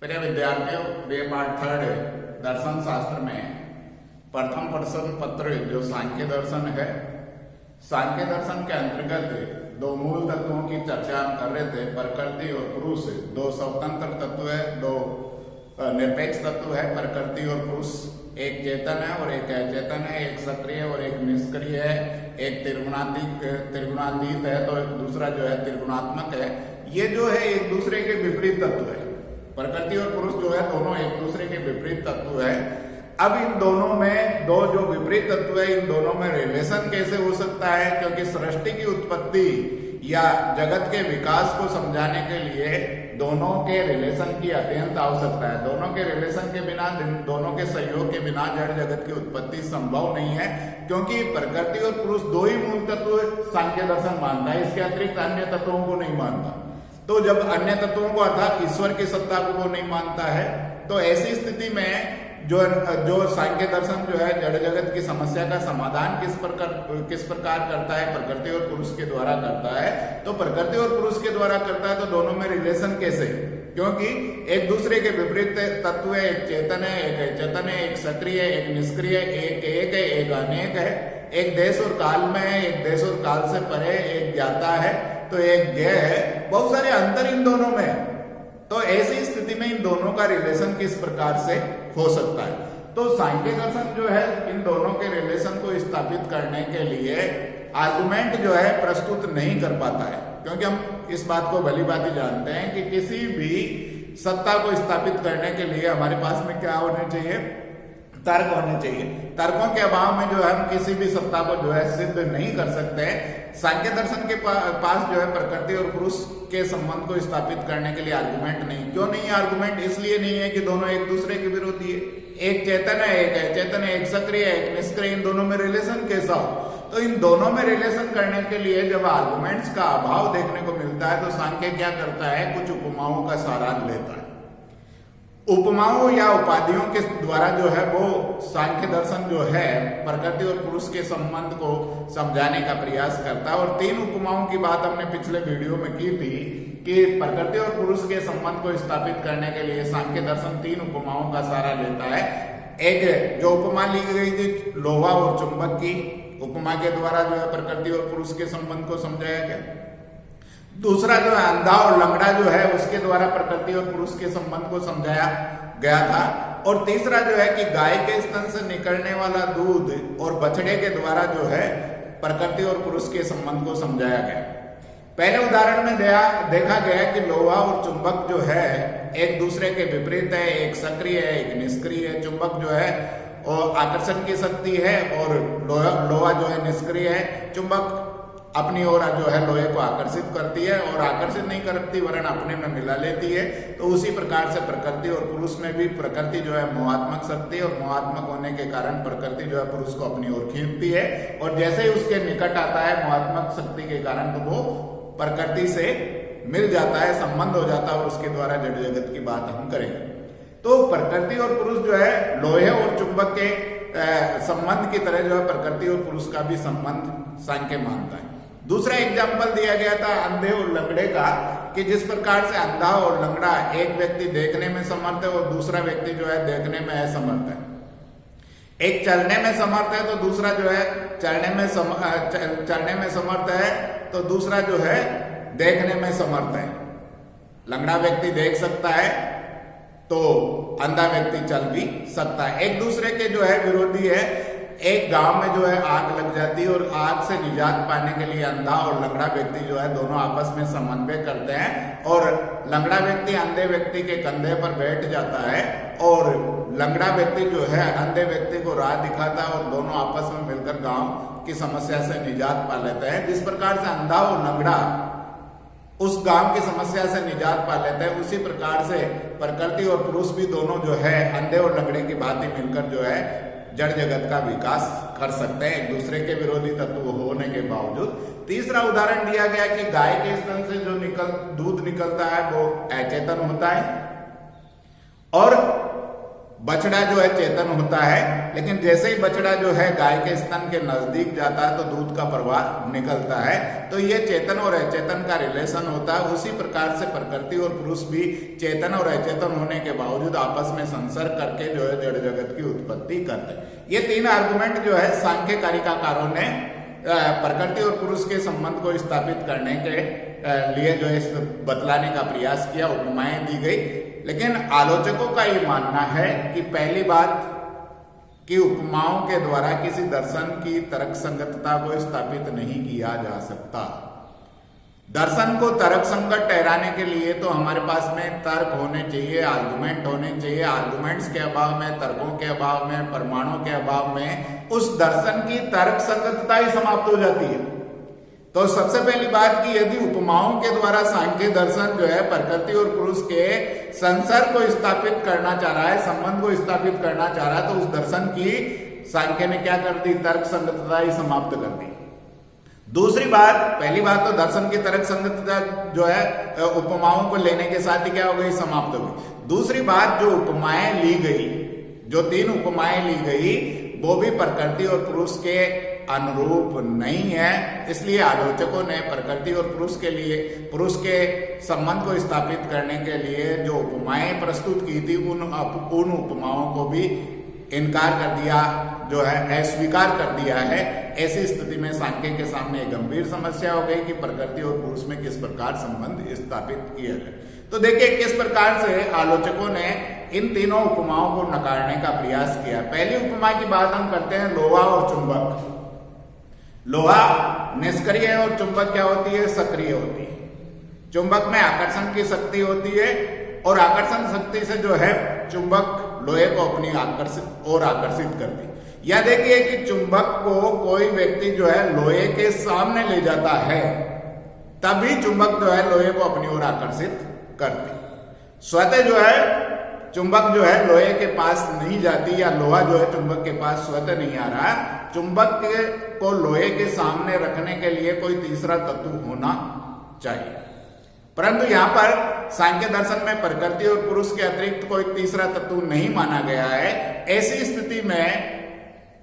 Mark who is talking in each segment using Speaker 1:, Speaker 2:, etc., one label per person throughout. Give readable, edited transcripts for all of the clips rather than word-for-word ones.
Speaker 1: प्रिय विद्यार्थियों, ये पाठ थर्ड दर्शन शास्त्र में प्रथम प्रश्न पत्र जो सांख्य दर्शन है, सांख्य दर्शन के अंतर्गत दो मूल तत्वों की चर्चा हम कर रहे थे। प्रकृति और पुरुष दो स्वतंत्र तत्व है, दो निरपेक्ष तत्व है। प्रकृति और पुरुष एक चेतन है और एक अचेतन है, एक सक्रिय और एक निष्क्रिय है, एक त्रिगुणातीत है तो दूसरा जो है त्रिगुणात्मक है। ये जो है एक दूसरे के विपरीत तत्व है। प्रकृति और पुरुष जो है दोनों एक दूसरे के विपरीत तत्व है। अब इन दोनों में दो जो विपरीत तत्व है, इन दोनों में रिलेशन कैसे हो सकता है? क्योंकि सृष्टि की उत्पत्ति या जगत के विकास को समझाने के लिए दोनों के रिलेशन की अत्यंत आवश्यकता है। दोनों के रिलेशन के बिना, दोनों के सहयोग के बिना जड़ जगत की उत्पत्ति संभव नहीं है। क्योंकि प्रकृति और पुरुष दो ही मूल तत्व सांख्य दर्शन मानता है, इसके अतिरिक्त अन्य तत्वों को नहीं मानता। तो जब अन्य तत्वों को अर्थात ईश्वर की सत्ता को नहीं मानता है, तो ऐसी स्थिति में जो सांख्य दर्शन जो है जड़ जगत की समस्या का समाधान किस प्रकार करता है? प्रकृति और पुरुष के द्वारा करता है। तो प्रकृति और पुरुष के द्वारा करता है, तो दोनों में रिलेशन कैसे? क्योंकि एक दूसरे के विपरीत तत्व है, एक चेतन है, एक अचेतन है, एक सक्रिय है, एक निष्क्रिय, एक है, एक अनेक है, एक देश और काल में है, एक देश और काल से परे, एक ज्ञाता है तो एक ज्ञेय है। बहुत सारे अंतर इन दोनों में। तो ऐसी स्थिति में इन दोनों का रिलेशन किस प्रकार से हो सकता है? तो सांख्य दर्शन जो है इन दोनों के रिलेशन को स्थापित करने के लिए आर्गुमेंट जो है प्रस्तुत नहीं कर पाता है। क्योंकि हम इस बात को भली भांति जानते हैं कि किसी भी सत्ता को स्थापित करने के लिए हमारे पास में क्या होना चाहिए? तर्क होने चाहिए। तर्कों के अभाव में जो है हम किसी भी सत्ता को जो है सिद्ध नहीं कर सकते हैं। सांख्य दर्शन के पास जो है प्रकृति और पुरुष के संबंध को स्थापित करने के लिए आर्गुमेंट नहीं। क्यों नहीं आर्गुमेंट? इसलिए नहीं है कि दोनों एक दूसरे के विरोधी है। एक चेतन है, एक अचेतन है, एक सक्रिय है, एक निष्क्रिय। इन दोनों में रिलेशन कैसा हो? तो इन दोनों में रिलेशन करने के लिए जब आर्गुमेंट्स का अभाव देखने को मिलता है, तो सांख्य क्या करता है? कुछ उपमाओं का सहारा लेता है। उपमाओं या उपाधियों के द्वारा जो है वो सांख्य दर्शन जो है प्रकृति और पुरुष के संबंध को समझाने का प्रयास करता है। और तीन उपमाओं की बात हमने पिछले वीडियो में की थी कि प्रकृति और पुरुष के संबंध को स्थापित करने के लिए सांख्य दर्शन तीन उपमाओं का सहारा लेता है। एक जो उपमा ली गई थी लोहा और चुंबक की, उपमा के द्वारा जो है प्रकृति और पुरुष के संबंध को समझाया गया। दूसरा जो है अंधा और लंगड़ा जो है उसके द्वारा प्रकृति और पुरुष के संबंध को समझाया गया था। और तीसरा जो है कि गाय के स्तन से निकलने वाला दूध और बछड़े के द्वारा जो है प्रकृति और पुरुष के संबंध को समझाया गया। पहले उदाहरण में देखा गया कि लोहा और चुंबक जो है एक दूसरे के विपरीत है, एक सक्रिय है, एक निष्क्रिय है। चुंबक जो है और आकर्षण की शक्ति है और लोहा जो है निष्क्रिय है। चुंबक अपनी ओर जो है लोहे को आकर्षित करती है और आकर्षित नहीं करती वरन अपने में मिला लेती है। तो उसी प्रकार से प्रकृति और पुरुष में भी प्रकृति जो है मोहात्मक शक्ति और मोहात्मक होने के कारण प्रकृति जो है पुरुष को अपनी ओर खींचती है। और जैसे ही उसके निकट आता है मोहात्मक शक्ति के कारण तो वो प्रकृति से मिल जाता है, संबंध हो जाता है और उसके द्वारा जड़ जगत की बात हम करेंगे। तो प्रकृति और पुरुष जो है लोहे और चुंबक के संबंध की तरह जो है प्रकृति और पुरुष का भी संबंध सांख्य मानता है। दूसरा एग्जाम्पल दिया गया था अंधे और लंगड़े का, कि जिस प्रकार से अंधा और लंगड़ा एक व्यक्ति देखने में समर्थ है और दूसरा व्यक्ति जो है देखने में असमर्थ है। एक चलने में समर्थ है तो दूसरा जो है चलने में समर्थ है तो दूसरा जो है देखने में समर्थ है। लंगड़ा व्यक्ति देख सकता है तो अंधा व्यक्ति चल भी सकता है। एक दूसरे के जो है विरोधी है। एक गांव में जो है आग लग जाती है और आग से निजात पाने के लिए अंधा और लंगड़ा व्यक्ति जो है दोनों आपस में समन्वय करते हैं और लंगड़ा व्यक्ति अंधे व्यक्ति के कंधे पर बैठ जाता है और लंगड़ा व्यक्ति जो है अंधे व्यक्ति को राह दिखाता है और दोनों आपस में मिलकर गांव की समस्या से निजात पा लेते हैं। जिस प्रकार से अंधा और लंगड़ा उस गांव की समस्या से निजात पा लेते हैं, उसी प्रकार से प्रकृति और पुरुष भी दोनों जो है अंधे और लंगड़े की भांति मिलकर जो है जड़ जगत का विकास कर सकते हैं, एक दूसरे के विरोधी तत्व होने के बावजूद। तीसरा उदाहरण दिया गया कि गाय के स्तन से जो दूध निकलता है वो अचेतन होता है और बछड़ा जो है चेतन होता है, लेकिन जैसे ही बछड़ा जो है गाय के स्तन के नजदीक जाता है तो दूध का प्रवाह निकलता है। तो ये चेतन और अचेतन का रिलेशन होता है। उसी प्रकार से प्रकृति और पुरुष भी चेतन और अचेतन होने के बावजूद आपस में संसर्ग करके जो है जड़ जगत की उत्पत्ति करते हैं। ये तीन आर्गुमेंट जो है सांख्य कारिकाकारों ने प्रकृति और पुरुष के संबंध को स्थापित करने के लिए जो है बतलाने का प्रयास किया, उपमाएं दी गई। लेकिन आलोचकों का ये मानना है कि पहली बात कि उपमाओं के द्वारा किसी दर्शन की तर्क संगतता को स्थापित नहीं किया जा सकता। दर्शन को तर्क संगत ठहराने के लिए तो हमारे पास में तर्क होने चाहिए, आर्गुमेंट होने चाहिए। आर्गुमेंट्स के अभाव में, तर्कों के अभाव में, प्रमाणों के अभाव में उस दर्शन की तर्क संगतता ही समाप्त हो जाती है। तो सबसे पहली बात कि यदि उपमाओं के द्वारा सांख्य दर्शन जो है प्रकृति और पुरुष के संसर्ग को स्थापित करना चाह रहा है, संबंध को स्थापित करना चाह रहा है, तो उस दर्शन की सांख्य ने क्या कर दी? तर्क संगतता ही समाप्त कर दी। दूसरी बात, पहली बात तो दर्शन की तर्क संगतता जो है उपमाओं को लेने के साथ ही क्या हो गई? समाप्त हो गई। दूसरी बात, जो उपमाएं ली गई, जो तीन उपमाएं ली गई, वो भी प्रकृति और पुरुष के अनुरूप नहीं है। इसलिए आलोचकों ने प्रकृति और पुरुष के लिए, पुरुष के संबंध को स्थापित करने के लिए जो उपमाएं प्रस्तुत की थी, उन उपमाओं को भी इनकार कर दिया, जो है अस्वीकार कर दिया है। ऐसी स्थिति में सांख्य के सामने एक गंभीर समस्या हो गई कि प्रकृति और पुरुष में किस प्रकार संबंध स्थापित किया जाए। तो देखिए किस प्रकार से आलोचकों ने इन तीनों उपमाओं को नकारने का प्रयास किया। पहली उपमा की बात हम करते हैं लोहा और चुंबक। लोहा निष्क्रिय है और चुंबक क्या होती है? सक्रिय होती है। चुंबक में आकर्षण की शक्ति होती है और आकर्षण शक्ति से जो है चुंबक लोहे को अपनी आकर्षित करती है। या देखिए कि चुंबक को कोई व्यक्ति जो है लोहे के सामने ले जाता है, तभी चुंबक जो है लोहे को अपनी ओर आकर्षित करती। स्वतः जो है चुंबक जो है लोहे के पास नहीं जाती, या लोहा जो है चुंबक के पास स्वतः नहीं आ रहा। चुंबक को लोहे के सामने रखने के लिए कोई तीसरा तत्व होना चाहिए, परंतु यहां पर सांख्य दर्शन में प्रकृति और पुरुष के अतिरिक्त कोई तीसरा तत्व नहीं माना गया है। ऐसी स्थिति में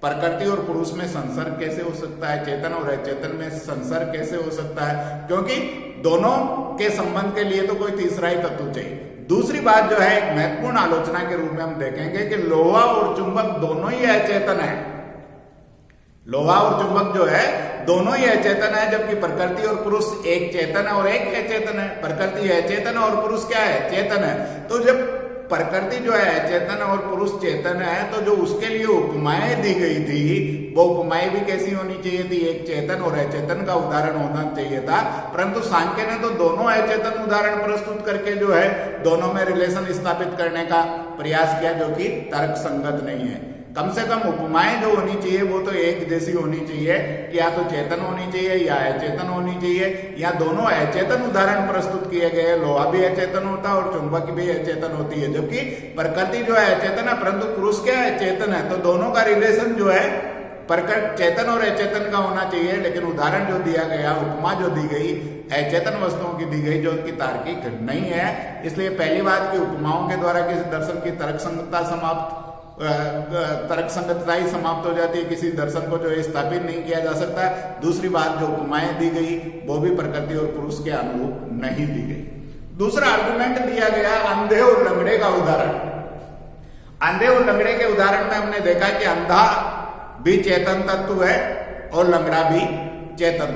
Speaker 1: प्रकृति और पुरुष में संसर्ग कैसे हो सकता है? चेतन और अचेतन में संसर्ग कैसे हो सकता है? क्योंकि दोनों के संबंध के लिए तो कोई तीसरा ही तत्व चाहिए। दूसरी बात जो है एक महत्वपूर्ण आलोचना के रूप में हम देखेंगे कि लोहा और चुंबक दोनों ही अचेतन है। लोहा और चुंबक जो है दोनों ही अचेतन है, जबकि प्रकृति और पुरुष एक चेतन है और एक अचेतन है। प्रकृति अचेतन है और पुरुष क्या है? चेतन है। तो जब प्रकृति जो है अचेतन और पुरुष चेतन है, तो जो उसके लिए उपमाएं दी गई थी, वो उपमाएं भी कैसी होनी चाहिए थी? एक चेतन और अचेतन का उदाहरण होना चाहिए था। परंतु सांख्य ने तो दोनों अचेतन उदाहरण प्रस्तुत करके जो है दोनों में रिलेशन स्थापित करने का प्रयास किया, जो कि तर्क संगत नहीं है। कम से कम उपमाएं जो होनी चाहिए वो तो एक जैसी होनी चाहिए कि या तो चेतन होनी चाहिए या अचेतन होनी चाहिए, या दोनों अचेतन उदाहरण प्रस्तुत किए गए। लोहा भी अचेतन होता है और चुंबक भी अचेतन होती है, जबकि प्रकृति जो है अचेतन है, परंतु पुरुष क्या है? चेतन है। तो दोनों का रिलेशन जो है प्रकृति चेतन और अचेतन का होना चाहिए। लेकिन उदाहरण जो दिया गया, उपमा जो दी गई, अचेतन वस्तुओं की दी गई, जो कि तार्किक नहीं है। इसलिए पहली बात कि उपमाओं के द्वारा किसी दर्शन की तर्क संगतता ही समाप्त हो जाती है, किसी दर्शन को जो है स्थापित नहीं किया जा सकता। दूसरी बात, जो उपमाएं दी गई वो भी प्रकृति और पुरुष के अनुरूप नहीं दी गई। दूसरा आर्गुमेंट दिया गया अंधे और लंगड़े का उदाहरण। अंधे और लंगड़े के उदाहरण में हमने देखा कि अंधा भी चेतन तत्व है और लंगड़ा भी चेतन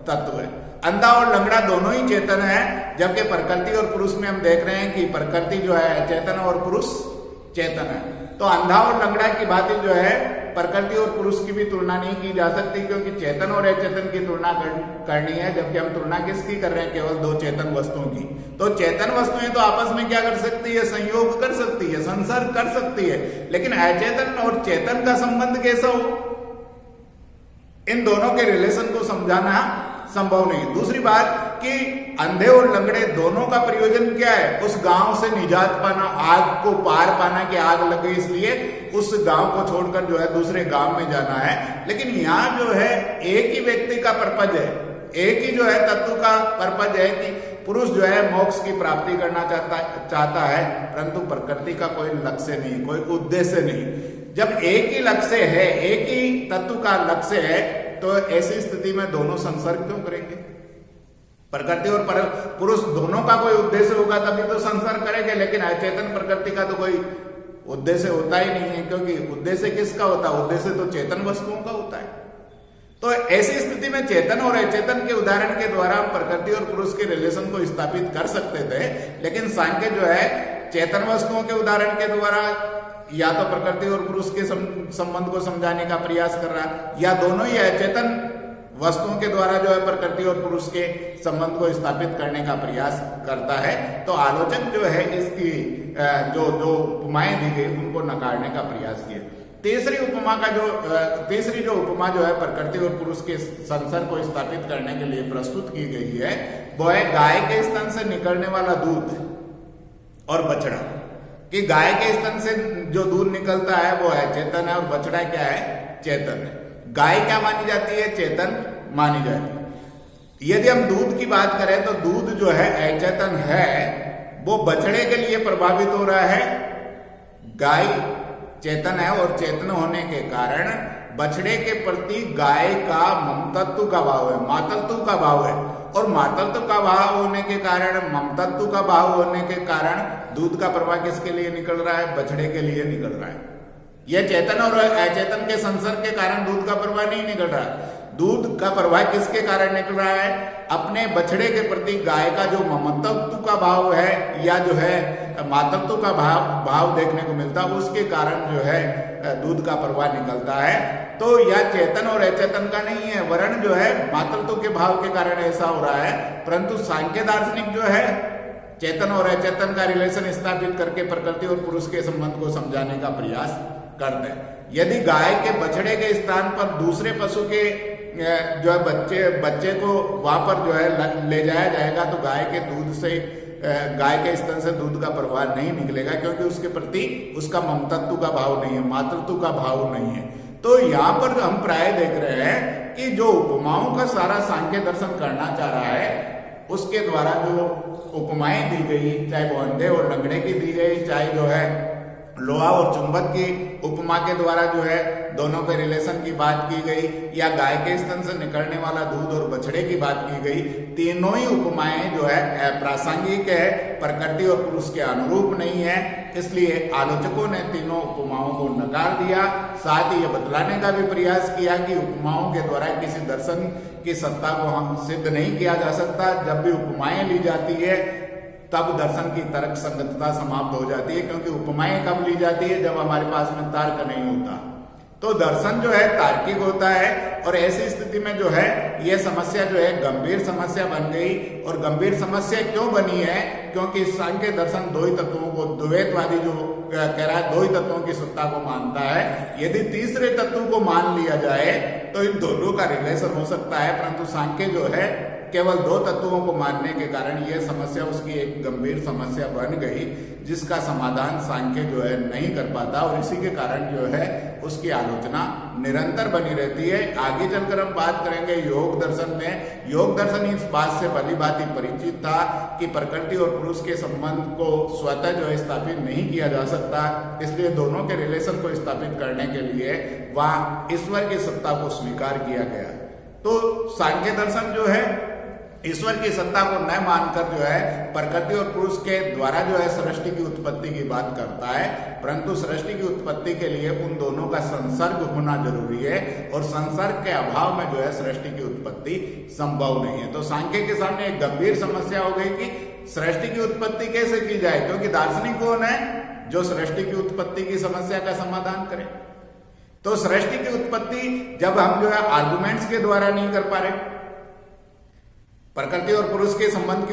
Speaker 1: तत्व है। अंधा और लंगड़ा दोनों ही चेतन है, जबकि प्रकृति और पुरुष में हम देख रहे हैं कि प्रकृति जो है अचेतन और पुरुष चेतन है। तो अंधा और लंगड़ा की बातें जो है प्रकृति और पुरुष की भी तुलना नहीं की जा सकती, क्योंकि चेतन और अचेतन की तुलना करनी है। जबकि हम तुलना किसकी कर रहे हैं? केवल दो चेतन वस्तुओं की। तो चेतन वस्तुएं तो आपस में क्या कर सकती है? संयोग कर सकती है, संसर्ग कर सकती है। लेकिन अचेतन और चेतन का संबंध कैसा हो, इन दोनों के रिलेशन को समझाना संभव नहीं। दूसरी बात कि अंधे और लंगड़े दोनों का प्रयोजन क्या है? उस गांव से निजात पाना, आग को पार पाना, कि आग लग गई इसलिए उस गांव को छोड़कर जो है दूसरे गांव में जाना है। लेकिन यहाँ जो है एक ही व्यक्ति का पर्पज है, एक ही जो है तत्व का पर्पज है कि पुरुष जो है मोक्ष की प्राप्ति करना चाहता है, परंतु प्रकृति का कोई लक्ष्य नहीं, कोई उद्देश्य नहीं। जब एक ही लक्ष्य है, एक ही तत्व का लक्ष्य है, तो ऐसी स्थिति में दोनों संसर्ग क्यों करेंगे? प्रकृति और पुरुष दोनों का कोई उद्देश्य होगा तभी तो संसर्ग करेंगे, लेकिन अचेतन प्रकृति का तो कोई उद्देश्य होता ही नहीं है, क्योंकि उद्देश्य किसका होता है? उद्देश्य तो चेतन वस्तुओं का होता है। तो ऐसी स्थिति में चेतन और अचेतन के उदाहरण के द्वारा हम प्रकृति और पुरुष के रिलेशन को स्थापित कर सकते थे, लेकिन सांख्य जो है चेतन वस्तुओं के उदाहरण के द्वारा या तो प्रकृति और पुरुष के संबंध को समझाने का प्रयास कर रहा है, या दोनों ही अचेतन वस्तुओं के द्वारा जो है प्रकृति और पुरुष के संबंध को स्थापित करने का प्रयास करता है। तो आलोचक जो है इसकी जो उपमाएं दी गई उनको नकारने का प्रयास किया। तीसरी जो उपमा जो है प्रकृति और पुरुष के संसर्ग को स्थापित करने के लिए प्रस्तुत की गई है, वो है गाय के स्तन से निकलने वाला दूध और बछड़ा। कि गाय के स्तन से जो दूध निकलता है वो है चेतन है, और बछड़ा क्या है? चेतन है। गाय क्या मानी जाती है? चेतन मानी जाती है। यदि हम दूध की बात करें तो दूध जो है अचेतन है, वो बछड़े के लिए प्रभावित हो रहा है। गाय चेतन है और चेतन होने के कारण बछड़े के प्रति गाय का ममतत्व का भाव है, मातृत्व का भाव है, और मातृत्व का भाव होने के कारण, ममतत्व का भाव होने के कारण दूध का प्रवाह किसके लिए निकल रहा है? बछड़े के लिए निकल रहा है। यह चेतन और अचेतन के संसर्ग के कारण दूध का प्रवाह नहीं निकल रहा है। दूध का प्रवाह किसके कारण निकल रहा है? अपने बछड़े के प्रति गाय का जो ममतत्व का भाव है या जो है मातृत्व का भाव देखने को मिलता है, उसके कारण जो है दूध का प्रवाह निकलता है। तो यह चेतन और अचेतन का नहीं है, वर्ण जो है मातृत्व के भाव के कारण ऐसा हो रहा है। परंतु सांख्य दार्शनिक जो है चेतन और अचेतन का रिलेशन स्थापित करके प्रकृति और पुरुष के संबंध को समझाने का प्रयास करते हैं। यदि गाय के बछड़े के स्थान पर दूसरे पशु के जो है बच्चे को वहां पर जो है ले जाया जाएगा, तो गाय के दूध से, गाय के स्तन से दूध का प्रवाह नहीं निकलेगा, क्योंकि उसके प्रति उसका ममतत्व का भाव नहीं है, मातृत्व का भाव नहीं है। तो यहाँ पर हम प्राय देख रहे हैं कि जो उपमाओं का सारा सांख्य दर्शन करना चाह रहा है, उसके द्वारा जो उपमाएं दी गई, चाहे वो अंधे और लंगड़े की दी गई, चाहे जो है लोहा और चुंबक की उपमा के द्वारा जो है दोनों के रिलेशन की बात की गई, या गाय के स्तन से निकलने वाला दूध और बछड़े की बात की गई, तीनों ही उपमाएं जो है प्रासंगिक है, प्रकृति और पुरुष के अनुरूप नहीं है। इसलिए आलोचकों ने तीनों उपमाओं को नकार दिया। साथ ही यह बतलाने का भी प्रयास किया कि उपमाओं के द्वारा किसी दर्शन की सत्ता को हम सिद्ध नहीं किया जा सकता। जब भी उपमाएं ली जाती है तब दर्शन की तर्क संगतता समाप्त हो जाती है, क्योंकि उपमाएं कब ली जाती है? जब हमारे पास में तर्क नहीं होता। तो दर्शन जो है तार्किक होता है, और ऐसी स्थिति में जो है यह समस्या जो है गंभीर समस्या बन गई। और गंभीर समस्या क्यों बनी है? क्योंकि सांख्य दर्शन दो ही तत्वों को, द्वैतवादी जो कह रहा है दो ही तत्वों की सत्ता को मानता है। यदि तीसरे तत्व को मान लिया जाए तो इन दोनों का रिलेशन हो सकता है, परंतु सांख्य जो है केवल दो तत्वों को मानने के कारण यह समस्या उसकी एक गंभीर समस्या बन गई, जिसका समाधान सांख्य जो है नहीं कर पाता, और इसी के कारण जो है उसकी आलोचना निरंतर बनी रहती है। आगे चलकर हम बात करेंगे योग दर्शन में। योग दर्शन इस बात से भली भांति परिचित था कि प्रकृति और पुरुष के संबंध को स्वतः जो है स्थापित नहीं किया जा सकता, इसलिए दोनों के रिलेशन को स्थापित करने के लिए वहां ईश्वर की सत्ता को स्वीकार किया गया। तो सांख्य दर्शन जो है ईश्वर की सत्ता को न मानकर जो है प्रकृति और पुरुष के द्वारा जो है सृष्टि की उत्पत्ति की बात करता है, परंतु सृष्टि की उत्पत्ति के लिए उन दोनों का संसर्ग होना जरूरी है, और संसर्ग के अभाव में जो है सृष्टि की उत्पत्ति संभव नहीं है। तो सांख्य के सामने एक गंभीर समस्या हो गई कि सृष्टि की उत्पत्ति कैसे की जाए, क्योंकि दार्शनिक कौन है जो सृष्टि की उत्पत्ति की समस्या का समाधान करे। तो सृष्टि की उत्पत्ति जब हम जो है आर्गुमेंट्स के द्वारा नहीं कर पा रहे, प्रकृति और पुरुष के संबंध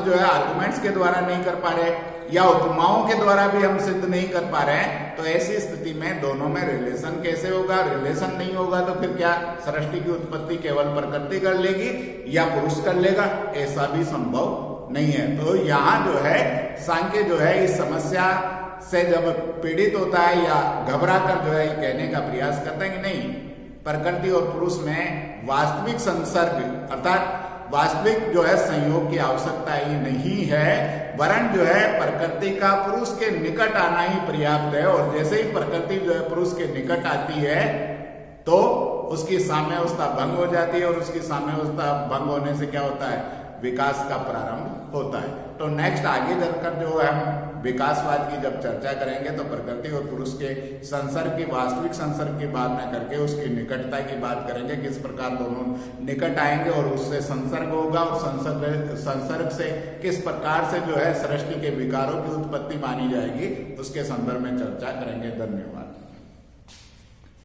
Speaker 1: जो है आर्गुमेंट्स के द्वारा नहीं कर पा रहे, या उपमाओं के द्वारा भी हम सिद्ध नहीं कर पा रहे हैं, तो ऐसी स्थिति में दोनों में रिलेशन कैसे होगा? रिलेशन नहीं होगा तो फिर क्या सृष्टि की उत्पत्ति केवल प्रकृति कर लेगी या पुरुष कर लेगा? ऐसा भी संभव नहीं है। तो यहाँ जो है सांख्य जो है इस समस्या से जब पीड़ित होता है या घबरा कर जो है कहने का प्रयास करता है कि नहीं, प्रकृति और पुरुष में वास्तविक संसर्ग अर्थात वास्तविक जो है संयोग की आवश्यकता ही नहीं है, वरन जो है प्रकृति का पुरुष के निकट आना ही पर्याप्त है। और जैसे ही प्रकृति जो है पुरुष के निकट आती है तो उसकी साम्यावस्था भंग हो जाती है, और उसकी साम्यावस्था भंग होने से क्या होता है, विकास का प्रारंभ होता है। तो नेक्स्ट आगे चलकर जो है हम विकासवाद की जब चर्चा करेंगे तो प्रकृति और पुरुष के संसर्ग की, वास्तविक संसर्ग की बात न करके उसकी निकटता की बात करेंगे, किस प्रकार दोनों निकट आएंगे और उससे संसर्ग होगा, और संसर्ग से किस प्रकार से जो है सृष्टि के विकारों की उत्पत्ति मानी जाएगी, उसके संदर्भ में चर्चा करेंगे। धन्यवाद।